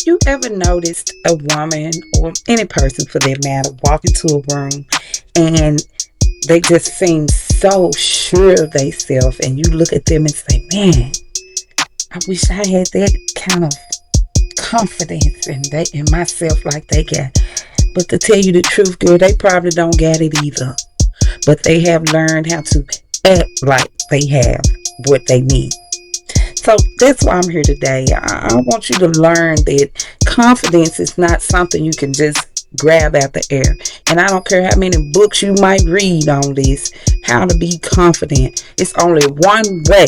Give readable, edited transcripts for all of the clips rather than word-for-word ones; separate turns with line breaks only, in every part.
You ever noticed a woman or any person for that matter walk into a room and they just seem so sure of themselves, and you look at them and say, man, I wish I had that kind of confidence in myself like they got. But to tell you the truth, girl, they probably don't get it either. But they have learned how to act like they have what they need. So that's why I'm here today. I want you to learn that confidence is not something you can just grab out the air. And I don't care how many books you might read on this, how to be confident. It's only one way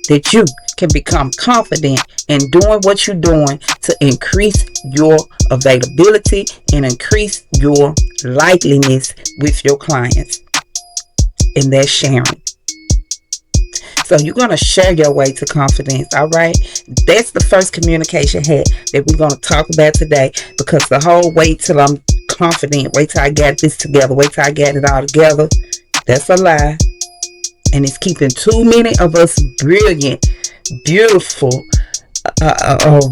that you can become confident in doing what you're doing to increase your availability and increase your likeliness with your clients. And that's sharing. So you're going to share your way to confidence, all right? That's the first communication hack that we're going to talk about today, because the whole wait till I'm confident, wait till I got this together, wait till I got it all together, that's a lie. And it's keeping too many of us brilliant, beautiful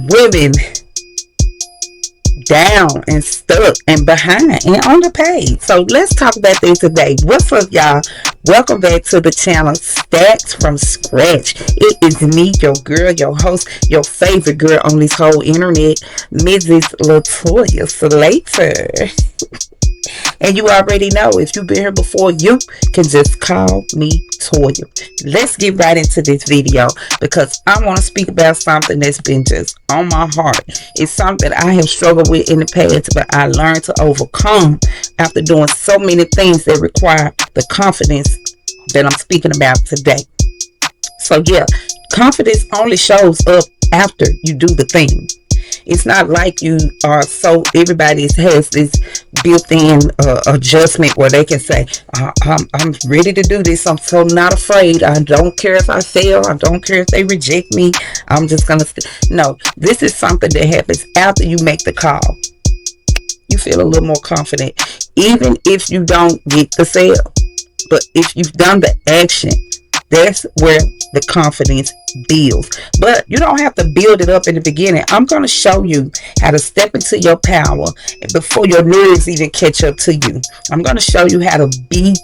women down and stuck and behind and underpaid. So let's talk about this today. What's up, y'all? Welcome back to the channel Stats from Scratch. It is me, your girl, your host, your favorite girl on this whole internet, Mrs. Latoya Slater. And you already know, if you've been here before, you can just call me Toya. Let's get right into this video, because I want to speak about something that's been just on my heart. It's something I have struggled with in the past, but I learned to overcome after doing so many things that require the confidence that I'm speaking about today. So yeah, confidence only shows up after you do the thing. It's not like you are so, everybody has this built-in adjustment where they can say, I'm ready to do this. I'm so not afraid. I don't care if I fail. I don't care if they reject me. I'm just going to, no, this is something that happens after you make the call. You feel a little more confident, even if you don't get the sale. But if you've done the action, that's where the confidence builds. But you don't have to build it up in the beginning. I'm going to show you how to step into your power before your nerves even catch up to you. I'm going to show you how to be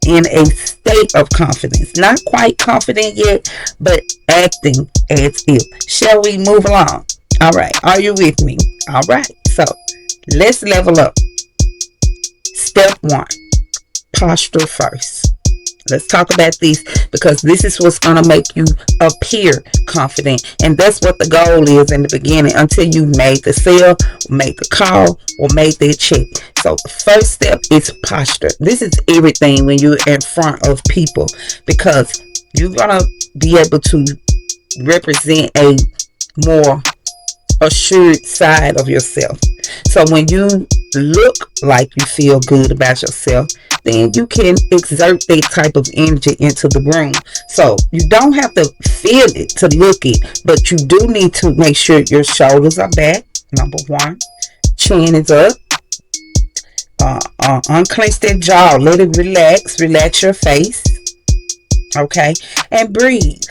in a state of confidence. Not quite confident yet, but acting as if. Shall we move along? All right. Are you with me? All right. So let's level up. Step 1. Posture first. Let's talk about this, because this is what's going to make you appear confident. And that's what the goal is in the beginning, until you made the sale, made the call, or made that check. So the first step is posture. This is everything when you're in front of people, because you're going to be able to represent a more assured side of yourself. So when you look like you feel good about yourself, then you can exert that type of energy into the room. So you don't have to feel it to look it, but you do need to make sure your shoulders are back. Number 1, chin is up. Unclench that jaw. Let it relax. Relax your face. Okay, and breathe.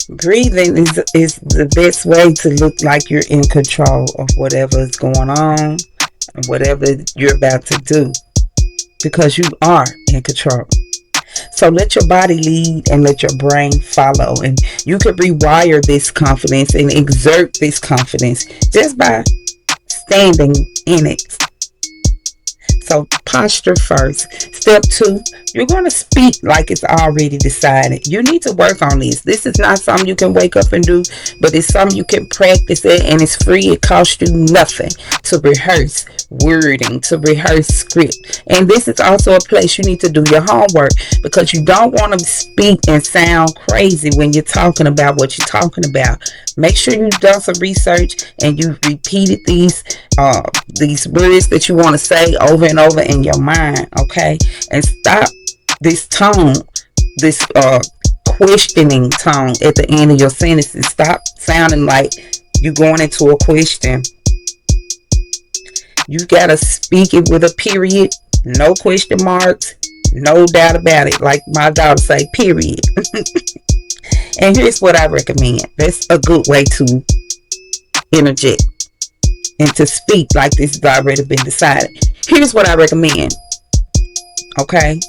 Breathing is the best way to look like you're in control of whatever is going on and whatever you're about to do, because you are in control. So let your body lead and let your brain follow, and you can rewire this confidence and exert this confidence just by standing in it. So posture first. Step 2, you're going to speak like it's already decided. You need to work on this. This is not something you can wake up and do, but it's something you can practice it, and it's free. It costs you nothing to rehearse wording, to rehearse script. And this is also a place you need to do your homework, because you don't want to speak and sound crazy when you're talking about what you're talking about. Make sure you've done some research and you've repeated these words that you want to say over and over in your mind, okay? And stop this tone, this questioning tone at the end of your sentences. Stop sounding like you're going into a question. You gotta speak it with a period, no question marks, no doubt about it. Like my daughter say, period. And here's what I recommend. That's a good way to interject and to speak like this has already been decided. Here's what I recommend. Okay.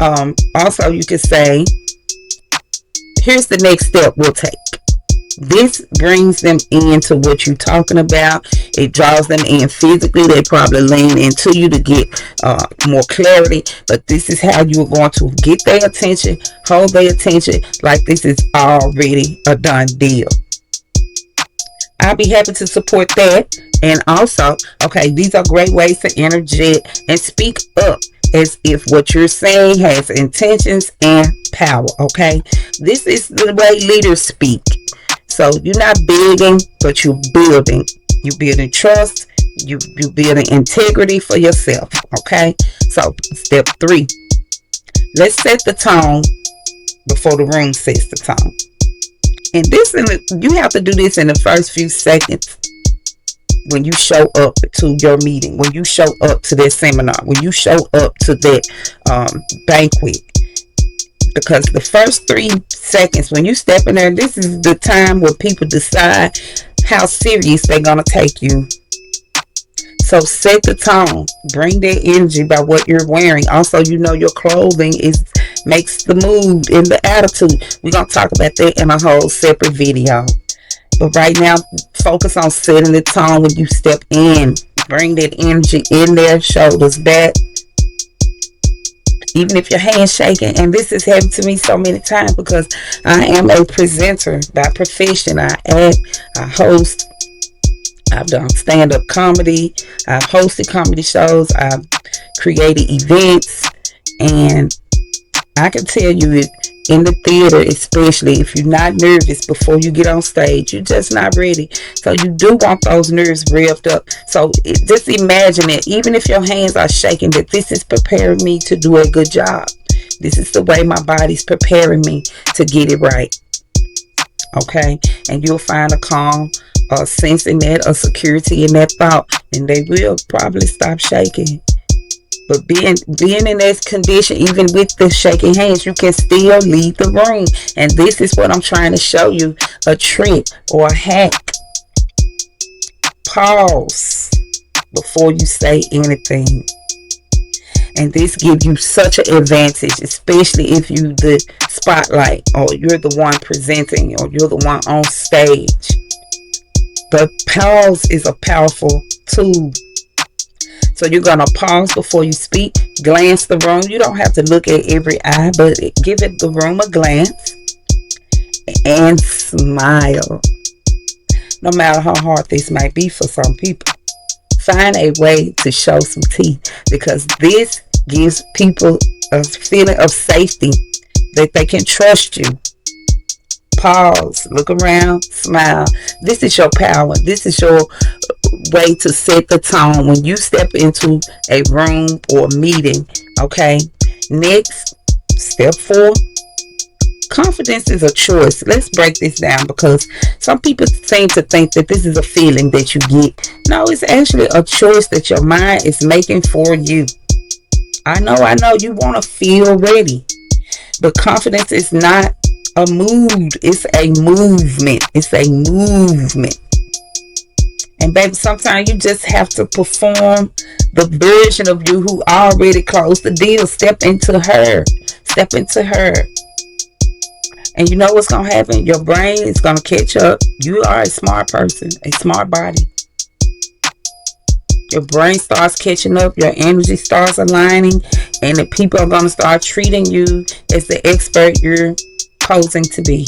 Also, you could say, here's the next step we'll take. This brings them into what you're talking about. It draws them in physically. They probably lean into you to get more clarity. But this is how you're going to get their attention, hold their attention like this is already a done deal. I'll be happy to support that. And also, okay, these are great ways to interject and speak up as if what you're saying has intentions and power. Okay, this is the way leaders speak. So you're not begging, but you're building. You're building trust. You're building integrity for yourself. Okay, so step 3. Let's set the tone before the room sets the tone. And you have to do this in the first few seconds when you show up to your meeting, when you show up to that seminar, when you show up to that banquet. Because the first 3 seconds when you step in there, this is the time where people decide how serious they're going to take you. So set the tone. Bring that energy by what you're wearing. Also, your clothing makes the mood and the attitude. We're going to talk about that in a whole separate video. But right now, focus on setting the tone when you step in. Bring that energy in there, shoulders back. Even if your hand's shaking, and this has happened to me so many times because I am a presenter by profession. I act, I host, I've done stand-up comedy, I've hosted comedy shows, I've created events, and I can tell you in the theater, especially if you're not nervous before you get on stage, you're just not ready. So you do want those nerves revved up. So just imagine it, even if your hands are shaking, that this is preparing me to do a good job. This is the way my body's preparing me to get it right. Okay, and you'll find a calm, sense in that, a security in that thought, and they will probably stop shaking. But being in this condition, even with the shaking hands, you can still leave the room. And this is what I'm trying to show you, a trick or a hack. Pause before you say anything. And this gives you such an advantage, especially if you the spotlight, or you're the one presenting, or you're the one on stage. The pause is a powerful tool. So you're going to pause before you speak, glance the room. You don't have to look at every eye, but give it the room a glance and smile. No matter how hard this might be for some people, find a way to show some teeth, because this gives people a feeling of safety, that they can trust you. Pause, look around, smile. This is your power. This is your way to set the tone when you step into a room or meeting. Okay, next, step 4. Confidence is a choice. Let's break this down, because some people seem to think that this is a feeling that you get. No, it's actually a choice that your mind is making for you. I know you want to feel ready, but confidence is not a mood. It's a movement. It's a movement. And baby, sometimes you just have to perform the version of you who already closed the deal. Step into her. Step into her. And you know what's going to happen? Your brain is going to catch up. You are a smart person, a smart body. Your brain starts catching up. Your energy starts aligning. And the people are going to start treating you as the expert you're posing to be.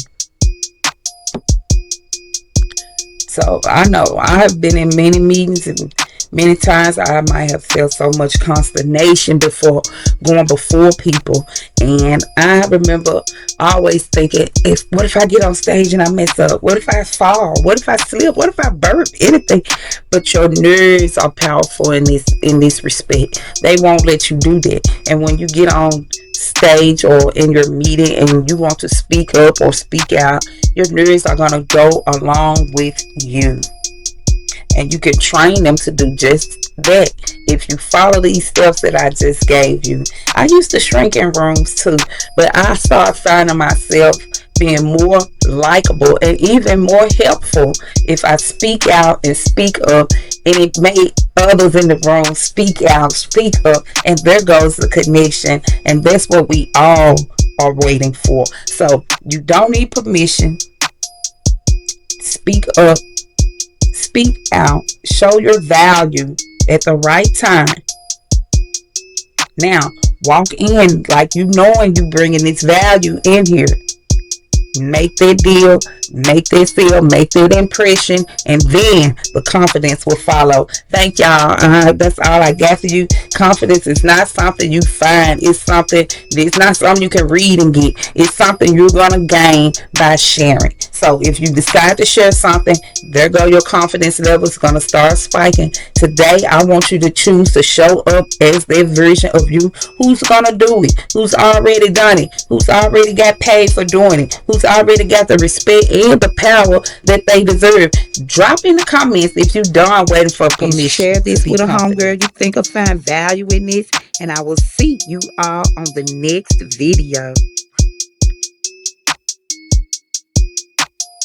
So I know I have been in many meetings, and many times I might have felt so much consternation before going before people. And I remember always thinking, what if I get on stage and I mess up? What if I fall? What if I slip? What if I burp? Anything. But your nerves are powerful in this respect. They won't let you do that. And when you get on stage or in your meeting and you want to speak up or speak out, your nerves are going to go along with you. and you can train them to do just that if you follow these steps that I just gave you. I used to shrink in rooms too, but I started finding myself being more likable and even more helpful if I speak out and speak up, and it made others in the room speak out, speak up, and there goes the connection. And that's what we all are waiting for. So you don't need permission. Speak up, speak out, show your value at the right time. Now walk in like you knowing you bringing this value in here. Make that deal, make that sale, make that impression, and then the confidence will follow. Thank y'all. That's all I got for you. Confidence is not something you find. It's not something you can read and get. It's something you're gonna gain by sharing. So if you decide to share something, there go your confidence levels gonna start spiking. Today I want you to choose to show up as that version of you who's gonna do it, who's already done it, who's already got paid for doing it, who's already got the respect and the power that they deserve. Drop in the comments if you're done waiting for permission. Share this with a homegirl you think will find value in this, and I will see you all on the next video.